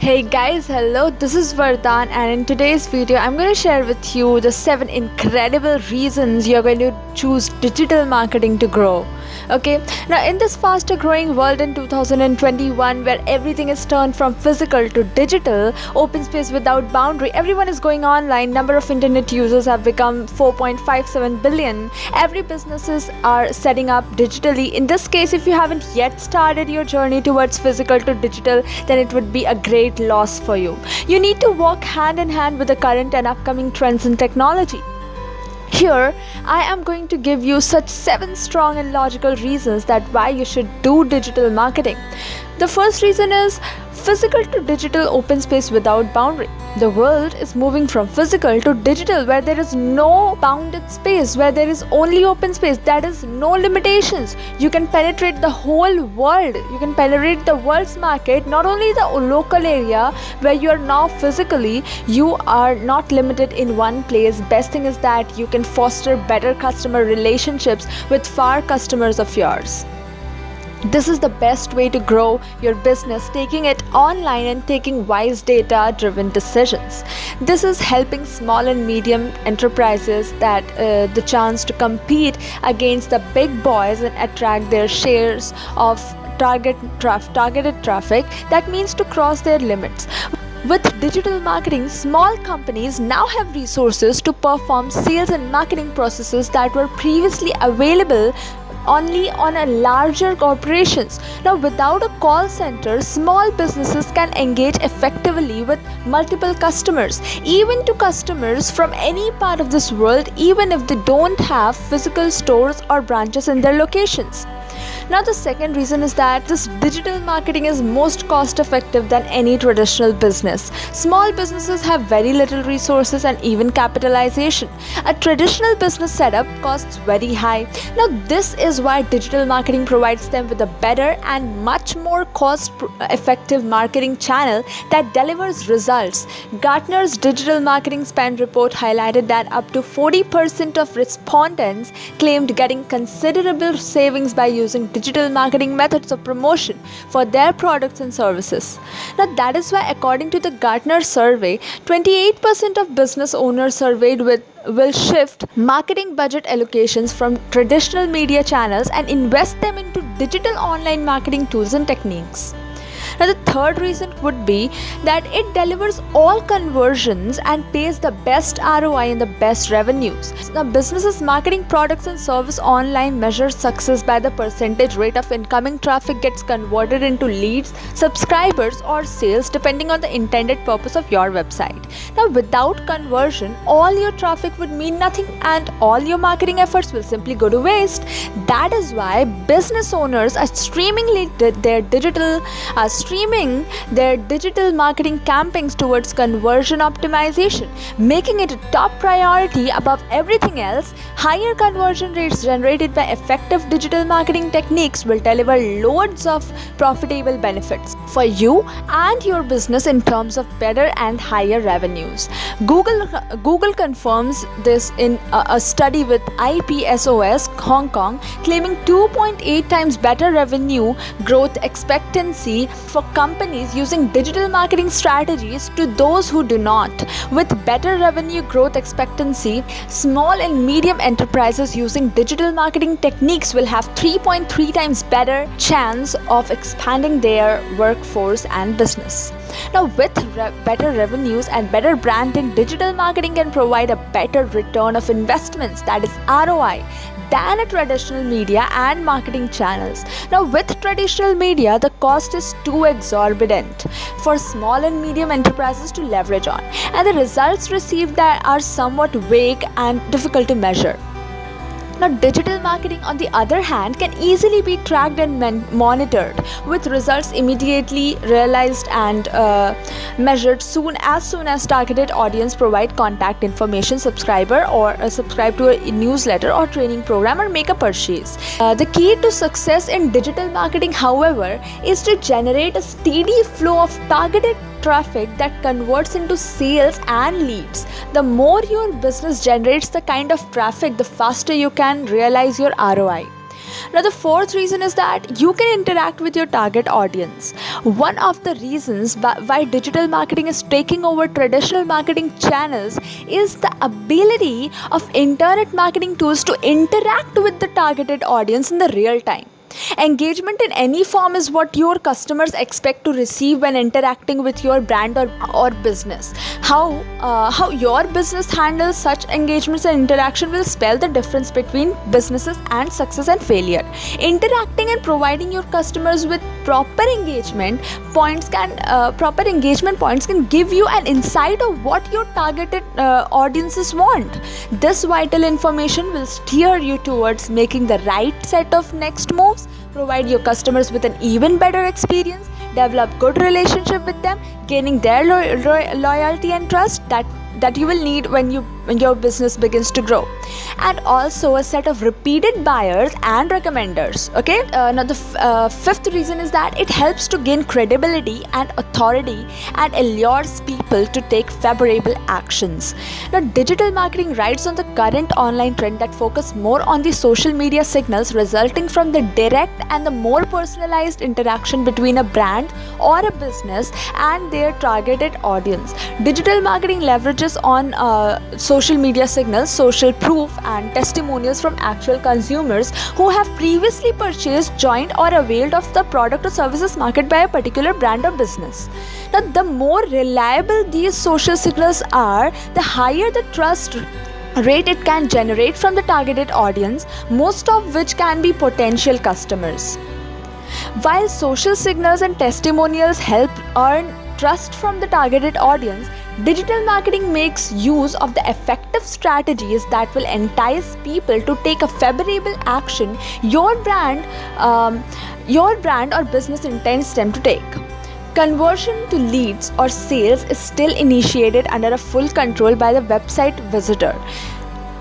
Hey guys, hello, this is Vardan, and in today's video I'm going to share with you the 7 incredible reasons you're going to choose digital marketing to grow. Okay, now in this faster growing world in 2021 where everything is turned from physical to digital, open space without boundary, everyone is going online, number of internet users have become 4.57 billion, every businesses are setting up digitally. In this case, if you haven't yet started your journey towards physical to digital, then it would be a great loss for you. You need to walk hand in hand with the current and upcoming trends in technology. Here, I am going to give you such 7 strong and logical reasons that why you should do digital marketing. The first reason is physical to digital open space without boundary. The world is moving from physical to digital where there is no bounded space, where there is only open space, that is no limitations. You can penetrate the whole world. You can penetrate the world's market, not only the local area where you are now physically. You are not limited in one place. Best thing is that you can foster better customer relationships with far customers of yours. This is the best way to grow your business, taking it online and taking wise data-driven decisions. This is helping small and medium enterprises that the chance to compete against the big boys and attract their shares of targeted traffic. That means to cross their limits. With digital marketing, small companies now have resources to perform sales and marketing processes that were previously available only on a larger corporations. Now, without a call center, small businesses can engage effectively with multiple customers, even to customers from any part of this world, even if they don't have physical stores or branches in their locations. Now, the second reason is that this digital marketing is most cost effective than any traditional business. Small businesses have very little resources and even capitalization. A traditional business setup costs very high. Now, this is why digital marketing provides them with a better and much more cost effective marketing channel that delivers results. Gartner's digital marketing spend report highlighted that up to 40% of respondents claimed getting considerable savings by using digital marketing methods of promotion for their products and services. Now, that is why, according to the Gartner survey, 28% of business owners surveyed will shift marketing budget allocations from traditional media channels and invest them into digital online marketing tools and techniques. Now, the third reason would be that it delivers all conversions and pays the best ROI and the best revenues. Now, businesses marketing products and service online measure success by the percentage rate of incoming traffic gets converted into leads, subscribers, or sales depending on the intended purpose of your website. Now, without conversion, all your traffic would mean nothing and all your marketing efforts will simply go to waste. That is why business owners are streaming their digital marketing campaigns towards conversion optimization, making it a top priority above everything else. Higher conversion rates generated by effective digital marketing techniques will deliver loads of profitable benefits for you and your business in terms of better and higher revenues. Google confirms this in a study with IPSOS Hong Kong, claiming 2.8 times better revenue growth expectancy for companies using digital marketing strategies to those who do not. With better revenue growth expectancy, small and medium enterprises using digital marketing techniques will have 3.3 times better chance of expanding their workforce and business. Now, with better revenues and better branding, digital marketing can provide a better return of investments, that is ROI, than a traditional media and marketing channels. Now, with traditional media, the cost is too exorbitant for small and medium enterprises to leverage on, and the results received that are somewhat vague and difficult to measure. Now, digital marketing, on the other hand, can easily be tracked and monitored, with results immediately realized and measured soon as targeted audience provide contact information, subscribe to a newsletter or training program, or make a purchase. The key to success in digital marketing, however, is to generate a steady flow of targeted traffic that converts into sales and leads. The more your business generates the kind of traffic, the faster you can realize your ROI. Now, the fourth reason is that you can interact with your target audience. One of the reasons why digital marketing is taking over traditional marketing channels is the ability of internet marketing tools to interact with the targeted audience in the real time. Engagement in any form is what your customers expect to receive when interacting with your brand or business. How your business handles such engagements and interaction will spell the difference between businesses and success and failure. Interacting and providing your customers with proper engagement points can give you an insight of what your targeted audiences want. This vital information will steer you towards making the right set of next moves, provide your customers with an even better experience, develop good relationship with them, gaining their loyalty and trust that you will need when your business begins to grow, and also a set of repeated buyers and recommenders. Okay, now the fifth reason is that it helps to gain credibility and authority and allures people to take favorable actions. Now, digital marketing rides on the current online trend that focus more on the social media signals resulting from the direct and the more personalized interaction between a brand or a business and their targeted audience. Digital marketing leverages on social media signals, social proof, and testimonials from actual consumers who have previously purchased, joined, or availed of the product or services marketed by a particular brand or business. Now, the more reliable these social signals are, the higher the trust rate it can generate from the targeted audience, most of which can be potential customers. While social signals and testimonials help earn trust from the targeted audience, digital marketing makes use of the effective strategies that will entice people to take a favorable action your brand or business intends them to take. Conversion to leads or sales is still initiated under a full control by the website visitor.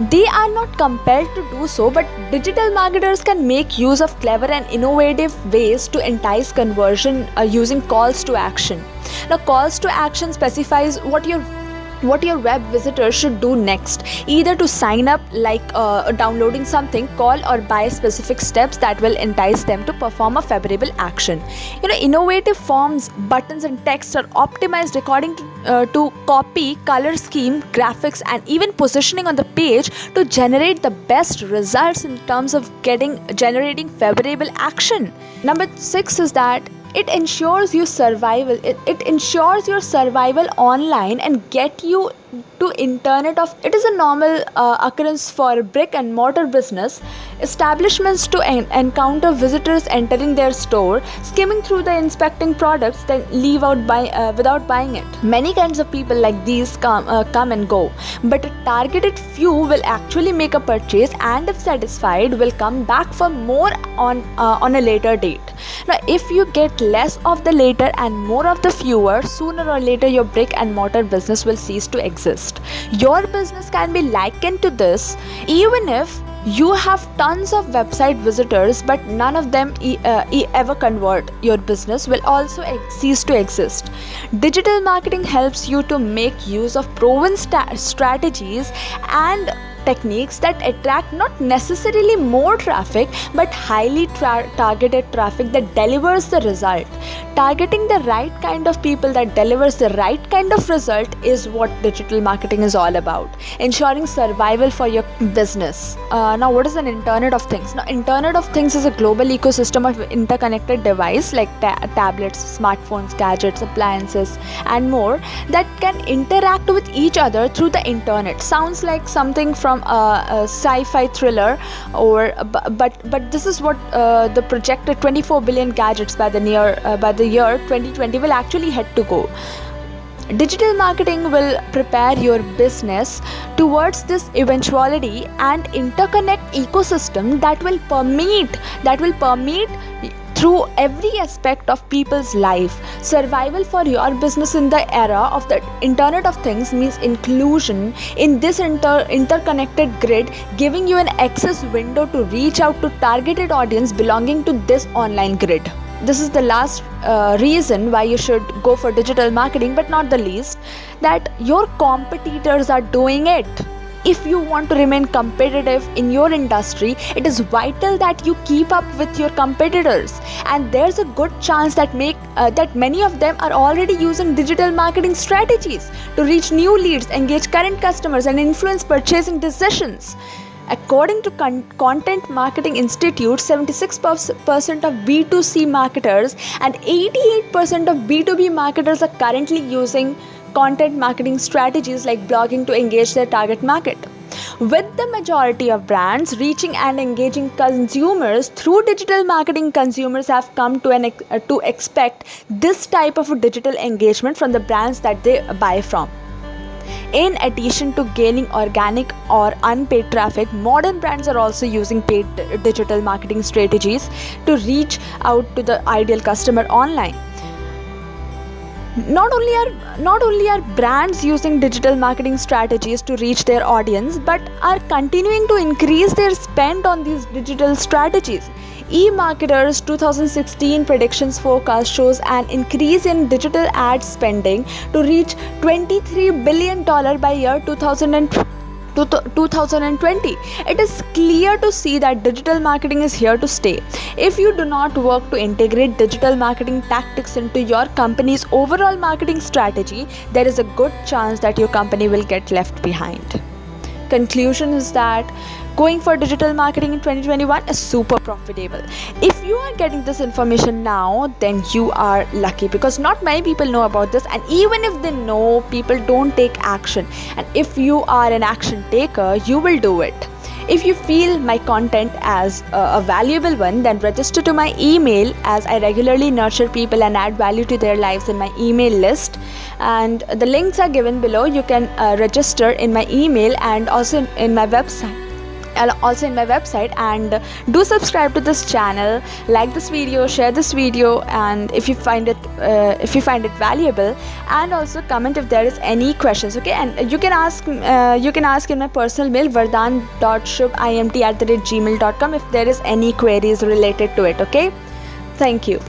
They are not compelled to do so, but digital marketers can make use of clever and innovative ways to entice conversion using calls to action. Now, calls to action specifies what your web visitors should do next, either to sign up, like downloading something, call, or buy specific steps that will entice them to perform a favorable action. Innovative forms, buttons, and text are optimized according to copy, color scheme, graphics, and even positioning on the page to generate the best results in terms of generating favorable action. Number 6 is that it ensures your survival. It ensures your survival online and get you to internet of. It is a normal occurrence for brick and mortar business establishments to encounter visitors entering their store, skimming through the inspecting products, then leave out without buying it. Many kinds of people like these come and go, but a targeted few will actually make a purchase, and if satisfied will come back for more on a later date. Now, if you get less of the later and more of the fewer, sooner or later your brick and mortar business will cease to exist. Your business can be likened to this. Even if you have tons of website visitors but none of them ever convert, your business will also cease to exist. Digital marketing helps you to make use of proven strategies and techniques that attract not necessarily more traffic but highly targeted traffic that delivers the result. Targeting the right kind of people that delivers the right kind of result is what digital marketing is all about, ensuring survival for your business. Now, what is an Internet of Things? Now, Internet of Things is a global ecosystem of interconnected devices like tablets, smartphones, gadgets, appliances, and more that can interact with each other through the internet. Sounds like something from a sci-fi thriller, but this is what the projected 24 billion gadgets by the year 2020 will actually head to go. Digital marketing will prepare your business towards this eventuality and interconnect ecosystem that will permeate through every aspect of people's life. Survival for your business in the era of the Internet of Things means inclusion in this interconnected grid, giving you an access window to reach out to targeted audience belonging to this online grid. This is the last reason why you should go for digital marketing, but not the least, that your competitors are doing it. if you want to remain competitive in your industry, it is vital that you keep up with your competitors. And there's a good chance that many of them are already using digital marketing strategies to reach new leads, engage current customers, and influence purchasing decisions. According to Content Marketing Institute, 76% of B2C marketers and 88% of B2B marketers are currently using content marketing strategies like blogging to engage their target market. With the majority of brands reaching and engaging consumers through digital marketing, consumers have come to expect this type of digital engagement from the brands that they buy from. In addition to gaining organic or unpaid traffic, modern brands are also using paid digital marketing strategies to reach out to the ideal customer online. Not only are brands using digital marketing strategies to reach their audience, but are continuing to increase their spend on these digital strategies. eMarketer's 2016 predictions forecast shows an increase in digital ad spending to reach $23 billion by year 2020. It is clear to see that digital marketing is here to stay. If you do not work to integrate digital marketing tactics into your company's overall marketing strategy, there is a good chance that your company will get left behind. Conclusion is that going for digital marketing in 2021 is super profitable. If you are getting this information now, then you are lucky, because not many people know about this, and even if they know, people don't take action. And if you are an action taker, you will do it. If you feel my content as a valuable one, then register to my email, as I regularly nurture people and add value to their lives in my email list. And the links are given below. You can register in my email and also in my website. And do subscribe to this channel, like this video, share this video, and if you find it valuable, and also comment if there is any questions. Okay, and you can ask in my personal mail, vardan.shubhimt@gmail.com, if there is any queries related to it. Okay, thank you.